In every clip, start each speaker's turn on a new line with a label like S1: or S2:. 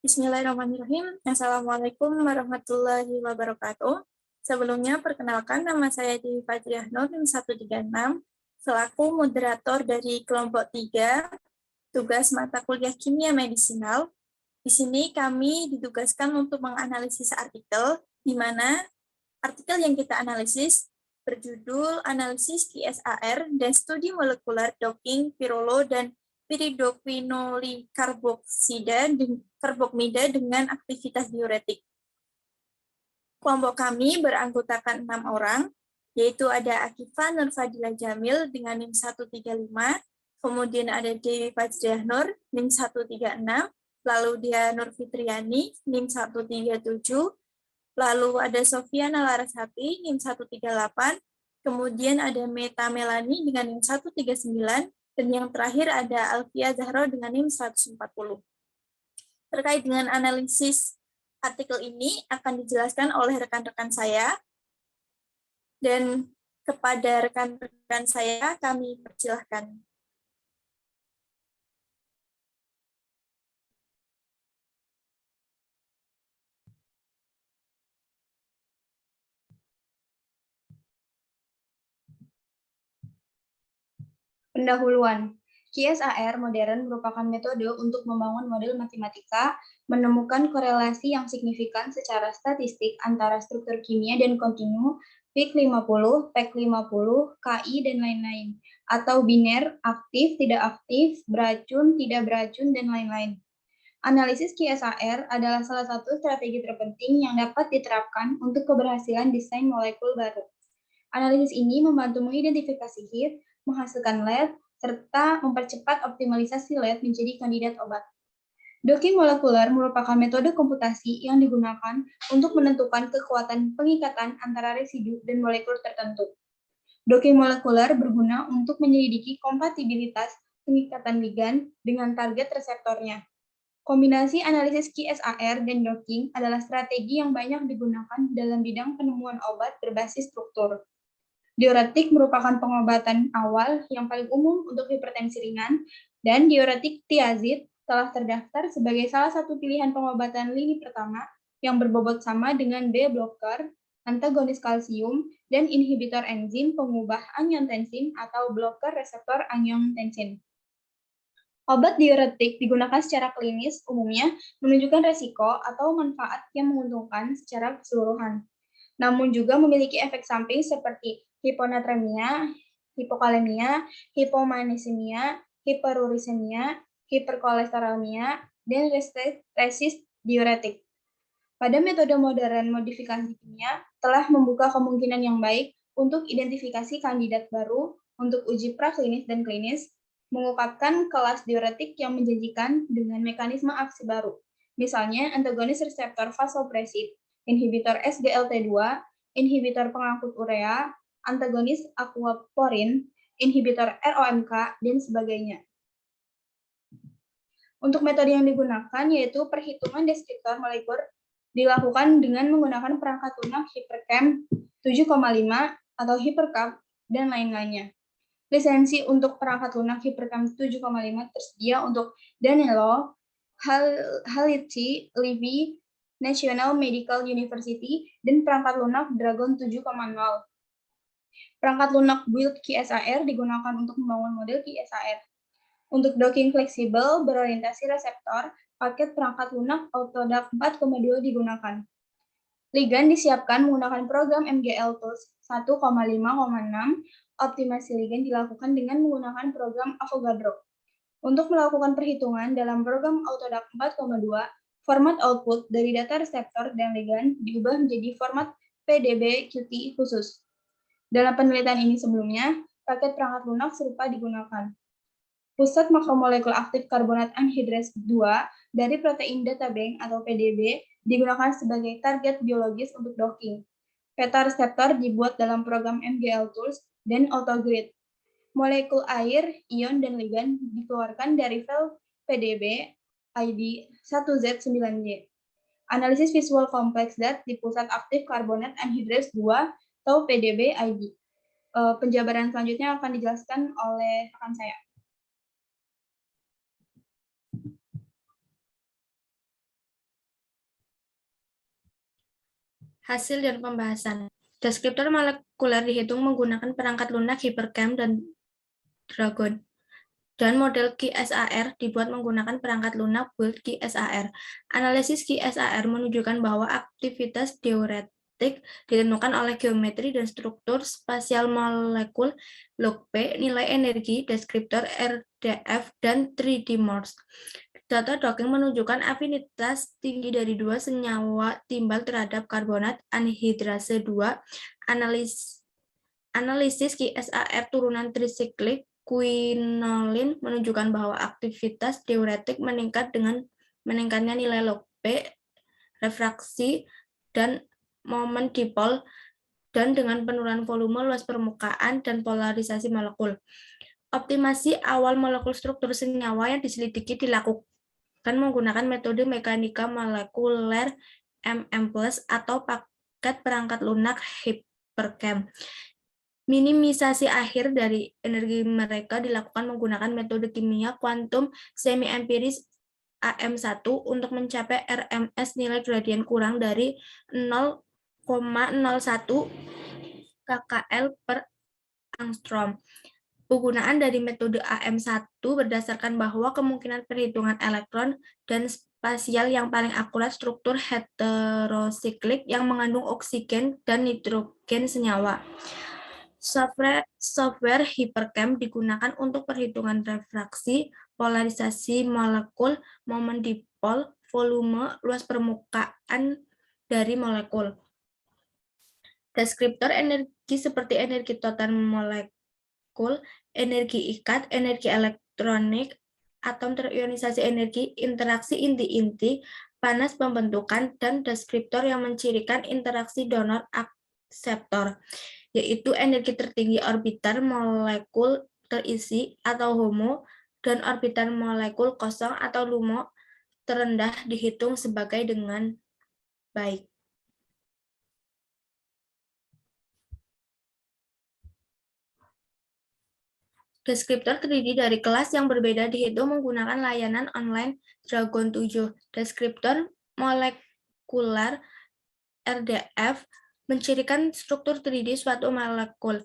S1: Bismillahirrahmanirrahim. Assalamualaikum warahmatullahi wabarakatuh. Sebelumnya, perkenalkan nama saya Dewi Fajriah Nur 136, selaku moderator dari kelompok 3, tugas mata kuliah kimia medisinal. Di sini kami ditugaskan untuk menganalisis artikel, di mana artikel yang kita analisis berjudul Analisis QSAR dan Studi Molekular Docking Pirolo dan piridoquinolikarboksida dengan aktivitas diuretik. Kelompok kami beranggotakan 6 orang, yaitu ada Akifah Nur Fadila Jamil dengan NIM 135, kemudian ada Dewi Fajriah Nur NIM 136, lalu dia Nur Fitriani NIM 137, lalu ada Sofiana Larasati NIM 138, kemudian ada Meta Melani dengan NIM 139, dan yang terakhir ada Alfia Zahro dengan NIM 140. Terkait dengan analisis artikel ini akan dijelaskan oleh rekan-rekan saya, dan kepada rekan-rekan saya kami persilahkan.
S2: Pendahuluan. QSAR modern merupakan metode untuk membangun model matematika, menemukan korelasi yang signifikan secara statistik antara struktur kimia dan kontinu, PIK 50, PEK 50, KI, dan lain-lain, atau biner, aktif, tidak aktif, beracun, tidak beracun, dan lain-lain. Analisis QSAR adalah salah satu strategi terpenting yang dapat diterapkan untuk keberhasilan desain molekul baru. Analisis ini membantu mengidentifikasi hit, menghasilkan lead, serta mempercepat optimalisasi lead menjadi kandidat obat. Docking molekuler merupakan metode komputasi yang digunakan untuk menentukan kekuatan pengikatan antara residu dan molekul tertentu. Docking molekuler berguna untuk menyelidiki kompatibilitas pengikatan ligan dengan target reseptornya. Kombinasi analisis QSAR dan docking adalah strategi yang banyak digunakan dalam bidang penemuan obat berbasis struktur. Diuretik merupakan pengobatan awal yang paling umum untuk hipertensi ringan, dan diuretik tiazid telah terdaftar sebagai salah satu pilihan pengobatan lini pertama yang berbobot sama dengan B-blocker, antagonis kalsium, dan inhibitor enzim pengubah angiotensin atau bloker reseptor angiotensin. Obat diuretik digunakan secara klinis umumnya menunjukkan resiko atau manfaat yang menguntungkan secara keseluruhan, namun juga memiliki efek samping seperti hiponatremia, hipokalemia, hipomagnesemia, hiperurisemia, hiperkolesterolemia, dan resist diuretik. Pada metode modern modifikasi kimia telah membuka kemungkinan yang baik untuk identifikasi kandidat baru untuk uji praklinis dan klinis, mengungkapkan kelas diuretik yang menjanjikan dengan mekanisme aksi baru, misalnya antagonis reseptor vasopresif, inhibitor SGLT2, inhibitor pengangkut urea, antagonis aquaporin, inhibitor ROMK, dan sebagainya. Untuk metode yang digunakan yaitu perhitungan deskriptor molekul dilakukan dengan menggunakan perangkat lunak Hypercam 7,5 atau Hypercam dan lain-lainnya. Lisensi untuk perangkat lunak Hypercam 7,5 tersedia untuk Danilo, Halicci, Livy, National Medical University, dan perangkat lunak Dragon 7,0. Perangkat lunak build QSAR digunakan untuk membangun model QSAR. Untuk docking fleksibel berorientasi reseptor, paket perangkat lunak Autodac 4,2 digunakan. Ligan disiapkan menggunakan program MGL Tools 1,5,6. Optimasi ligan dilakukan dengan menggunakan program Avogadro. Untuk melakukan perhitungan dalam program Autodac 4,2, format output dari data reseptor dan ligan diubah menjadi format PDB Qt khusus. Dalam penelitian ini sebelumnya, paket perangkat lunak serupa digunakan. Pusat makromolekul aktif karbonat anhidrous 2 dari protein data bank atau PDB digunakan sebagai target biologis untuk docking. Peta reseptor dibuat dalam program MGL Tools dan AutoGrid. Molekul air, ion, dan ligan dikeluarkan dari file PDB ID 1Z9Y. Analisis visual complex dat di pusat aktif karbonat anhidrous 2 atau PDB ID. Penjabaran selanjutnya akan dijelaskan oleh rekan saya.
S3: Hasil dan pembahasan. Deskriptor molekuler dihitung menggunakan perangkat lunak Hypercam dan Dragon. Dan model QSAR dibuat menggunakan perangkat lunak Bolt QSAR. Analisis QSAR menunjukkan bahwa aktivitas teoretik ditentukan oleh geometri dan struktur spasial molekul, log P, nilai energi, deskriptor RDF, dan 3D Morse. Data docking menunjukkan afinitas tinggi dari dua senyawa timbal terhadap karbonat anhidrase 2. Analisis QSAR turunan trisiklik quinolin menunjukkan bahwa aktivitas diuretik meningkat dengan meningkatnya nilai log P, refraksi, dan momen dipol, dan dengan penurunan volume, luas permukaan, dan polarisasi molekul. Optimasi awal molekul struktur senyawa yang diselidiki dilakukan menggunakan metode mekanika molekuler MM+, atau paket perangkat lunak Hypercam. Minimisasi akhir dari energi mereka dilakukan menggunakan metode kimia kuantum semi-empiris AM1 untuk mencapai RMS nilai gradien kurang dari 0,01 kcal per angstrom. Penggunaan dari metode AM1 berdasarkan bahwa kemungkinan perhitungan elektron dan spasial yang paling akurat struktur heterosiklik yang mengandung oksigen dan nitrogen senyawa. Software Hypercam digunakan untuk perhitungan refraksi, polarisasi molekul, momen dipol, volume, luas permukaan dari molekul. Deskriptor energi seperti energi total molekul, energi ikat, energi elektronik, atom terionisasi energi, interaksi inti-inti, panas pembentukan, dan deskriptor yang mencirikan interaksi donor-akseptor, yaitu energi tertinggi orbital molekul terisi atau HOMO, dan orbital molekul kosong atau LUMO terendah dihitung sebagai dengan baik. Deskriptor 3D dari kelas yang berbeda dihitung menggunakan layanan online Dragon 7. Deskriptor molekular RDF mencirikan struktur 3D suatu molekul,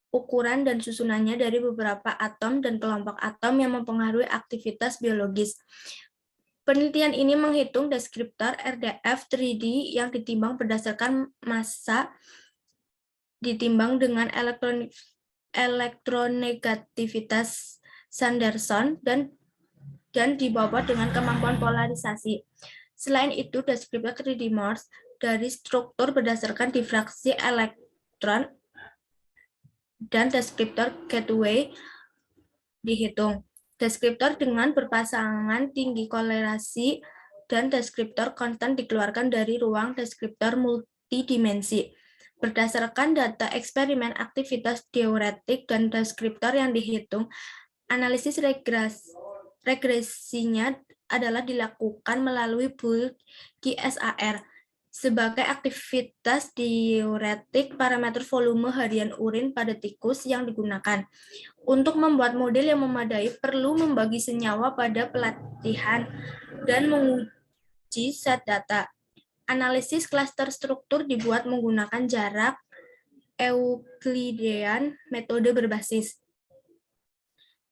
S3: ukuran dan susunannya dari beberapa atom dan kelompok atom yang mempengaruhi aktivitas biologis. Penelitian ini menghitung deskriptor RDF 3D yang ditimbang berdasarkan massa ditimbang dengan elektronegativitas Sanderson dan dibobot dengan kemampuan polarisasi. Selain itu, deskriptor 3D Morse dari struktur berdasarkan difraksi elektron dan deskriptor gateway dihitung. Deskriptor dengan berpasangan tinggi kolerasi dan deskriptor konstan dikeluarkan dari ruang deskriptor multidimensi. Berdasarkan data eksperimen aktivitas teoretik dan deskriptor yang dihitung, analisis regresinya adalah dilakukan melalui Boole QSAR. Sebagai aktivitas diuretik, parameter volume harian urin pada tikus yang digunakan. Untuk membuat model yang memadai, perlu membagi senyawa pada pelatihan dan menguji set data. Analisis klaster struktur dibuat menggunakan jarak Euklidean, metode berbasis.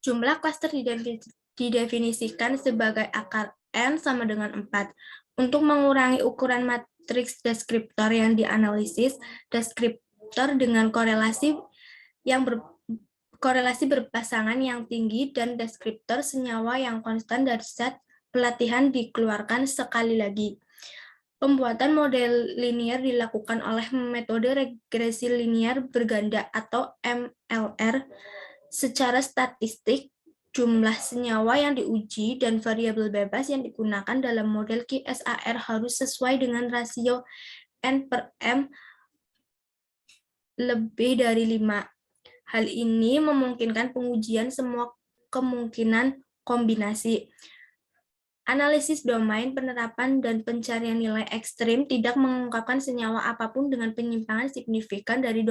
S3: Jumlah klaster didefinisikan sebagai akar N sama dengan 4. Untuk mengurangi ukuran matriks deskriptor yang dianalisis, deskriptor dengan korelasi berpasangan yang tinggi dan deskriptor senyawa yang konstan dari set pelatihan dikeluarkan sekali lagi. Pembuatan model linear dilakukan oleh metode regresi linear berganda atau MLR. Secara statistik, jumlah senyawa yang diuji dan variabel bebas yang digunakan dalam model QSAR harus sesuai dengan rasio N/M lebih dari 5. Hal ini memungkinkan pengujian semua kemungkinan kombinasi. Analisis domain, penerapan, dan pencarian nilai ekstrim tidak mengungkapkan senyawa apapun dengan penyimpangan signifikan dari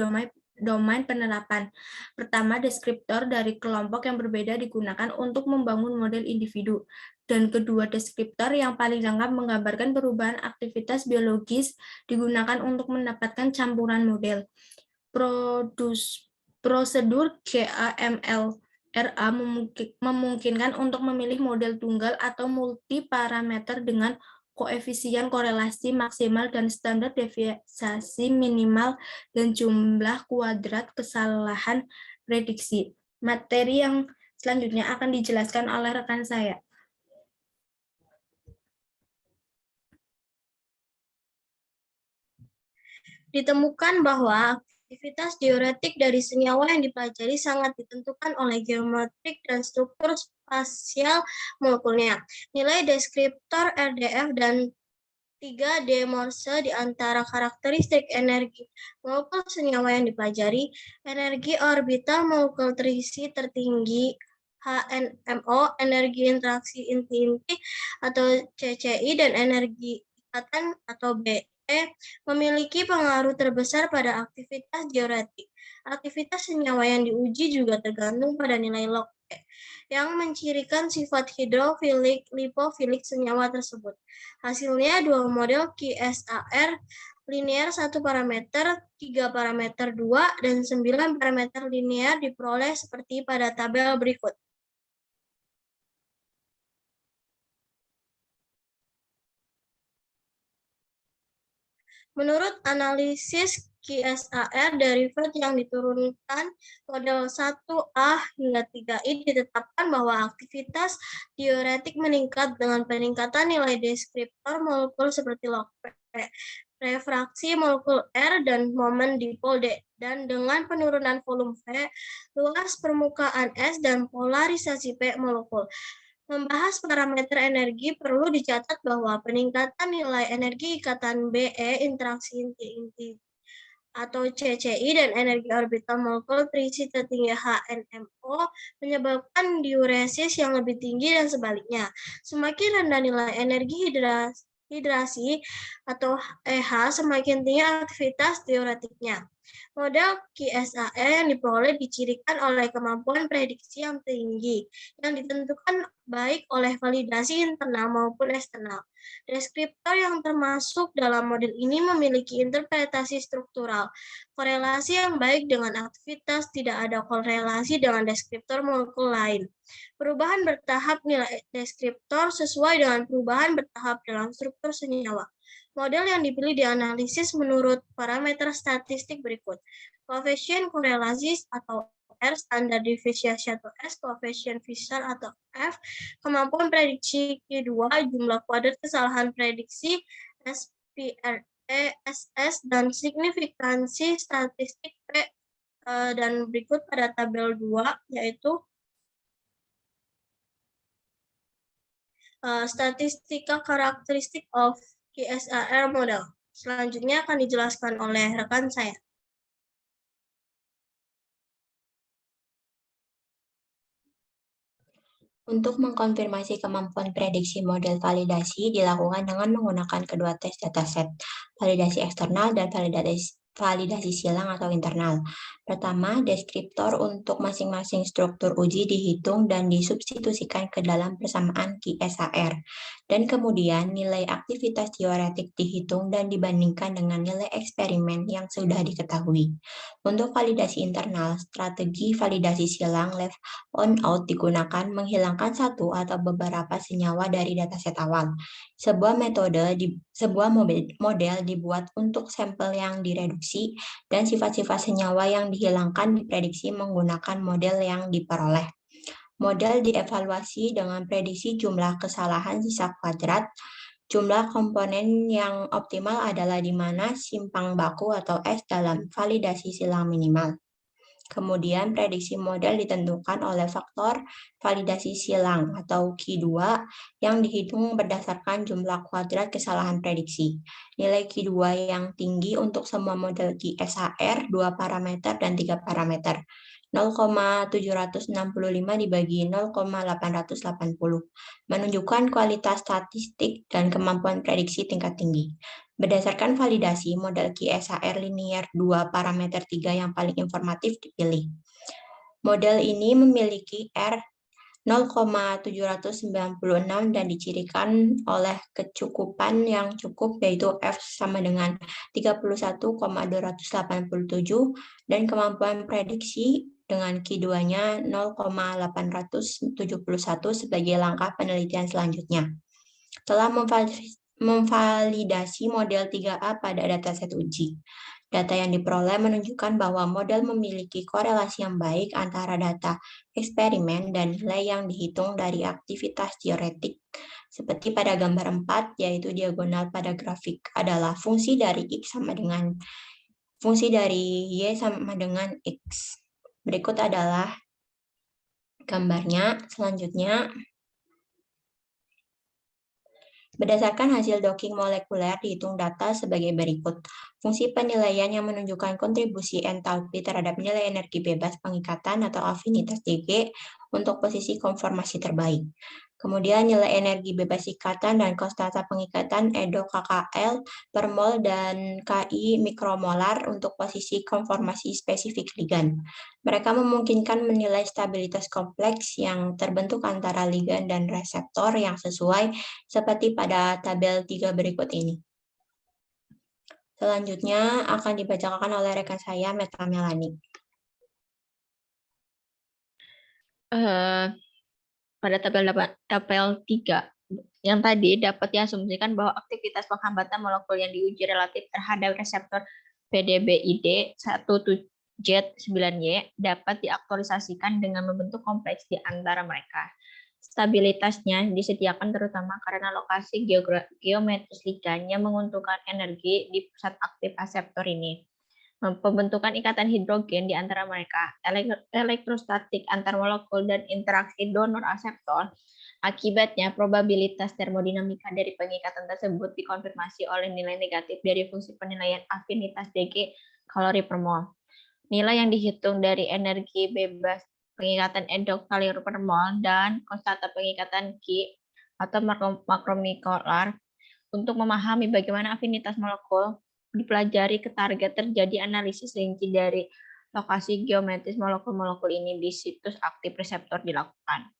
S3: domain penerapan. Pertama, deskriptor dari kelompok yang berbeda digunakan untuk membangun model individu. Dan kedua, deskriptor yang paling lengkap menggambarkan perubahan aktivitas biologis digunakan untuk mendapatkan campuran model. Prosedur GAML-RA memungkinkan untuk memilih model tunggal atau multi parameter dengan koefisien korelasi maksimal dan standar deviasi minimal dan jumlah kuadrat kesalahan prediksi. Materi yang selanjutnya akan dijelaskan oleh rekan saya.
S4: Ditemukan bahwa aktivitas diuretik dari senyawa yang dipelajari sangat ditentukan oleh geometrik dan struktur spasial molekulnya. Nilai deskriptor RDF dan 3D Morse di antara karakteristik energi molekul senyawa yang dipelajari, energi orbital molekul terisi tertinggi HNMO, energi interaksi inti-inti atau CCI, dan energi ikatan atau BE memiliki pengaruh terbesar pada aktivitas diuretik. Aktivitas senyawa yang diuji juga tergantung pada nilai log P yang mencirikan sifat hidrofilik, lipofilik senyawa tersebut. Hasilnya dua model QSAR linear 1 parameter, 3 parameter 2, dan 9 parameter linear diperoleh seperti pada tabel berikut. Menurut analisis QSAR derivat yang diturunkan model 1A hingga 3I ditetapkan bahwa aktivitas diuretik meningkat dengan peningkatan nilai deskriptor molekul seperti log P, refraksi molekul R, dan momen dipol D, dan dengan penurunan volume V, luas permukaan S, dan polarisasi P molekul. Membahas parameter energi, perlu dicatat bahwa peningkatan nilai energi ikatan BE, interaksi inti-inti atau CCI, dan energi orbital molekul terisi tertinggi HNMO menyebabkan diuresis yang lebih tinggi dan sebaliknya. Semakin rendah nilai energi hidrasi atau EH, semakin tinggi aktivitas diuretiknya. Model QSAR yang diperoleh dicirikan oleh kemampuan prediksi yang tinggi, yang ditentukan baik oleh validasi internal maupun eksternal. Deskriptor yang termasuk dalam model ini memiliki interpretasi struktural. Korelasi yang baik dengan aktivitas, tidak ada korelasi dengan deskriptor molekul lain. Perubahan bertahap nilai deskriptor sesuai dengan perubahan bertahap dalam struktur senyawa. Model yang dipilih dianalisis menurut parameter statistik berikut. Koefisien korelasi atau R, standar deviasi atau S, koefisien Fisher atau F, kemampuan prediksi Q2, jumlah kuadrat kesalahan prediksi SPRE, SS, dan signifikansi statistik P. Dan berikut pada tabel 2, yaitu statistika karakteristik of QSAR model. Selanjutnya akan dijelaskan oleh rekan saya.
S5: Untuk mengkonfirmasi kemampuan prediksi model validasi dilakukan dengan menggunakan kedua tes dataset, validasi eksternal dan validasi silang atau internal. Pertama, deskriptor untuk masing-masing struktur uji dihitung dan disubstitusikan ke dalam persamaan QSAR. Dan kemudian nilai aktivitas teoretik dihitung dan dibandingkan dengan nilai eksperimen yang sudah diketahui. Untuk validasi internal, strategi validasi silang left on out digunakan menghilangkan satu atau beberapa senyawa dari dataset awal. Sebuah model dibuat untuk sampel yang direduksi dan sifat-sifat senyawa yang dihilangkan diprediksi menggunakan model yang diperoleh. Model dievaluasi dengan prediksi jumlah kesalahan sisa kuadrat. Jumlah komponen yang optimal adalah di mana simpang baku atau S dalam validasi silang minimal. Kemudian prediksi model ditentukan oleh faktor validasi silang atau Q2 yang dihitung berdasarkan jumlah kuadrat kesalahan prediksi. Nilai Q2 yang tinggi untuk semua model QSAR 2 parameter dan 3 parameter. 0,765 dibagi 0,880, menunjukkan kualitas statistik dan kemampuan prediksi tingkat tinggi. Berdasarkan validasi, model QSAR linier 2 parameter 3 yang paling informatif dipilih. Model ini memiliki R 0,796 dan dicirikan oleh kecukupan yang cukup, yaitu F sama dengan 31,287 dan kemampuan prediksi dengan Q2-nya 0,871 sebagai langkah penelitian selanjutnya. Telah memvalidasi model 3A pada dataset uji. Data yang diperoleh menunjukkan bahwa model memiliki korelasi yang baik antara data eksperimen dan nilai yang dihitung dari aktivitas teoretik. Seperti pada gambar 4, yaitu diagonal pada grafik adalah fungsi dari X sama dengan fungsi dari Y sama dengan X. Berikut adalah gambarnya. Selanjutnya, berdasarkan hasil docking molekuler, dihitung data sebagai berikut. Fungsi penilaian yang menunjukkan kontribusi entalpi terhadap nilai energi bebas pengikatan atau afinitas Dg untuk posisi konformasi terbaik. Kemudian nilai energi bebas ikatan dan konstanta pengikatan EDO KKL per mol dan KI mikromolar untuk posisi konformasi spesifik ligan. Mereka memungkinkan menilai stabilitas kompleks yang terbentuk antara ligan dan reseptor yang sesuai seperti pada tabel 3 berikut ini. Selanjutnya akan dibacakan oleh rekan saya, Meta Melani.
S6: Pada tabel 3 yang tadi dapat diasumsikan bahwa aktivitas penghambatan molekul yang diuji relatif terhadap reseptor PDBID 17Z9Y dapat diaktualisasikan dengan membentuk kompleks di antara mereka. Stabilitasnya disediakan terutama karena lokasi geometris ligannya menguntungkan energi di pusat aktif reseptor ini. Pembentukan ikatan hidrogen di antara mereka, elektrostatik antar molekul dan interaksi donor reseptor. Akibatnya, probabilitas termodinamika dari pengikatan tersebut dikonfirmasi oleh nilai negatif dari fungsi penilaian afinitas Dg kalori per mol. Nilai yang dihitung dari energi bebas pengikatan EDO kalori per mol dan konstanta pengikatan Q atau makromolekular. Untuk memahami bagaimana afinitas molekul dipelajari ke target, terjadi analisis rinci dari lokasi geometris molekul-molekul ini di situs aktif reseptor dilakukan.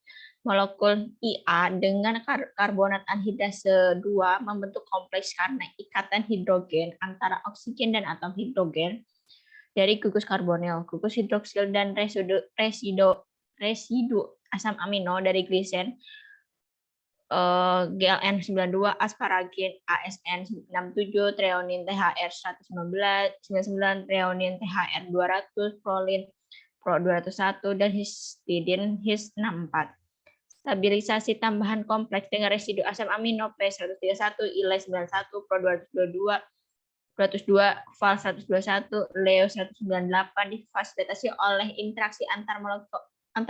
S6: Molekul IA dengan karbonat anhidrase 2 membentuk kompleks karena ikatan hidrogen antara oksigen dan atom hidrogen dari gugus karbonil, gugus hidroksil, dan residu asam amino dari glisen, GLN92, asparagen, ASN67, treonin THR 199, treonin THR 200, prolin Pro 201, dan histidin HIS64. Stabilisasi tambahan kompleks dengan residu asam amino P131, ILE91, Pro 202, Val 121, Leo 198 difasilitasi oleh interaksi antar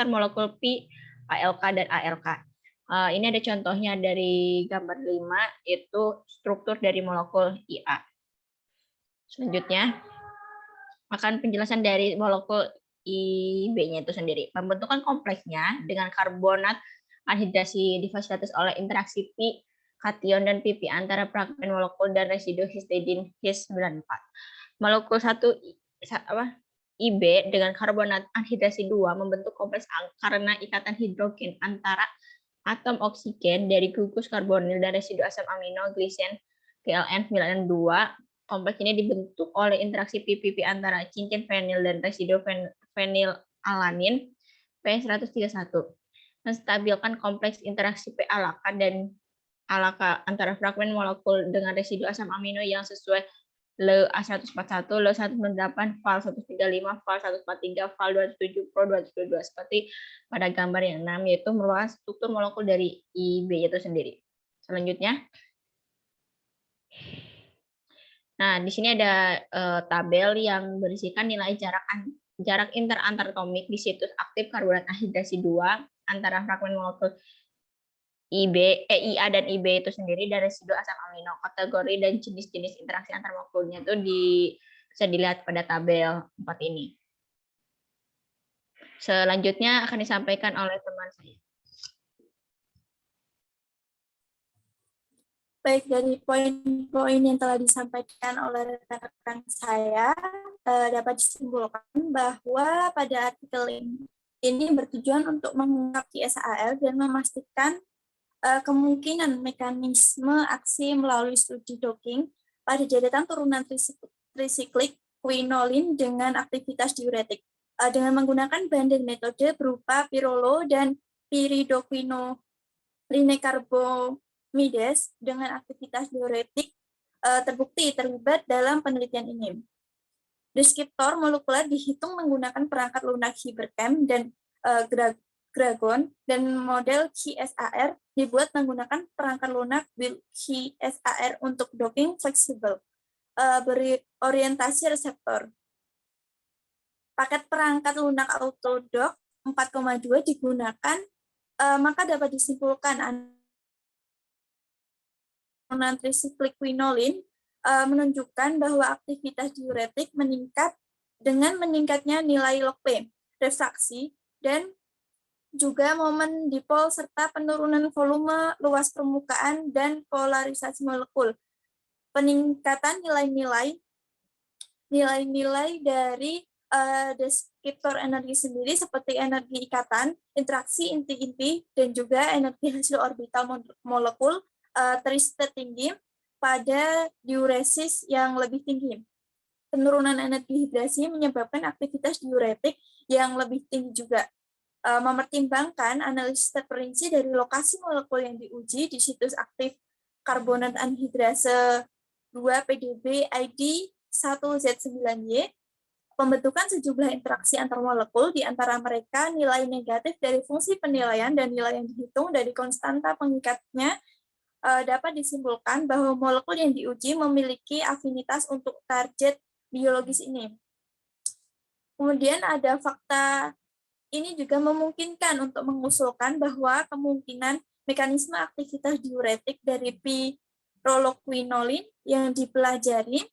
S6: molekul Pi, ALK, dan ALK. Ini ada contohnya dari gambar 5, yaitu struktur dari molekul IA. Selanjutnya, akan penjelasan dari molekul IB-nya itu sendiri. Pembentukan kompleksnya dengan karbonat anhidrasi difasilitasi oleh interaksi Pi, kation, dan PP antara fragmen molekul dan residu histidin HIS94. Molekul 1 IB dengan karbonat anhidrasi 2 membentuk kompleks karena ikatan hidrogen antara atom oksigen dari gugus karbonil dan residu asam amino glisen GLN92. Kompleks ini dibentuk oleh interaksi PPP antara cincin fenil dan residu fenilalanin P131. Menstabilkan kompleks interaksi P-alaka dan alaka antara fragmen molekul dengan residu asam amino yang sesuai LA141, LA198, Val 135, Val 143, Val 207, Pro 222 seperti pada gambar yang 6, yaitu merupakan struktur molekul dari IB itu sendiri. Selanjutnya, nah di sini ada tabel yang berisikan nilai jarak interantartomik di situs aktif karbonat anhidrasi 2 antara fragmen molekul IA dan IB itu sendiri dan residu asam amino. Kategori dan jenis-jenis interaksi antar molekulnya itu bisa dilihat pada tabel 4 ini. Selanjutnya akan disampaikan oleh teman saya.
S1: Baik, dari poin-poin yang telah disampaikan oleh rekan-rekan saya, dapat disimpulkan bahwa pada artikel ini bertujuan untuk mengungkap QSAR dan memastikan kemungkinan mekanisme aksi melalui studi docking pada deretan turunan trisiklik quinolin dengan aktivitas diuretik. Dengan menggunakan bahan dan metode berupa pirolo dan piridoquinolinecarbomides dengan aktivitas diuretik terbukti terlibat dalam penelitian ini. Deskriptor molekuler dihitung menggunakan perangkat lunak Hypercam dan Gragon, dan model QSAR dibuat menggunakan perangkat lunak QSAR untuk docking fleksibel berorientasi reseptor. Paket perangkat lunak Autodock 4,2 digunakan, maka dapat disimpulkan turunan trisiklik quinolin menunjukkan bahwa aktivitas diuretik meningkat dengan meningkatnya nilai log P, refraksi, dan juga momen dipol serta penurunan volume, luas permukaan, dan polarisasi molekul. Peningkatan nilai-nilai dari deskriptor energi sendiri seperti energi ikatan, interaksi inti-inti, dan juga energi hasil orbital molekul tertinggi pada diuresis yang lebih tinggi. Penurunan energi hidrasi menyebabkan aktivitas diuretik yang lebih tinggi juga. Mempertimbangkan analisis terperinci dari lokasi molekul yang diuji di situs aktif karbonat anhidrase 2 PDB ID 1Z9Y, pembentukan sejumlah interaksi antar molekul, di antara mereka nilai negatif dari fungsi penilaian dan nilai yang dihitung dari konstanta pengikatnya, dapat disimpulkan bahwa molekul yang diuji memiliki afinitas untuk target biologis ini. Kemudian ada fakta ini juga memungkinkan untuk mengusulkan bahwa kemungkinan mekanisme aktivitas diuretik dari pyrroloquinolin yang dipelajari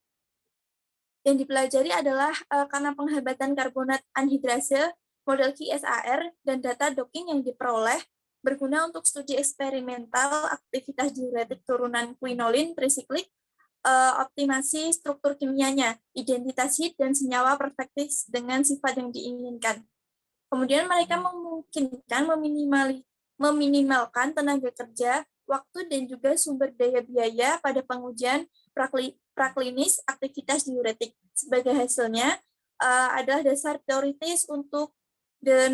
S1: adalah karena penghambatan karbonat anhidrase model QSAR dan data docking yang diperoleh berguna untuk studi eksperimental aktivitas diuretik turunan quinolin trisiklik, optimasi struktur kimianya, identitas hit, dan senyawa perfektif dengan sifat yang diinginkan. Kemudian mereka memungkinkan meminimalkan tenaga kerja, waktu, dan juga sumber daya biaya pada pengujian praklinis aktivitas diuretik. Sebagai hasilnya adalah dasar teoritis untuk de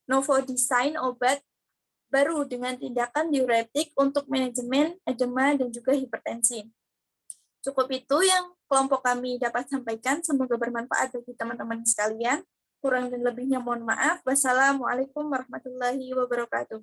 S1: novo design obat baru dengan tindakan diuretik untuk manajemen edema dan juga hipertensi. Cukup itu yang kelompok kami dapat sampaikan. Semoga bermanfaat bagi teman-teman sekalian. Kurang dan lebihnya mohon maaf. Wassalamualaikum warahmatullahi wabarakatuh.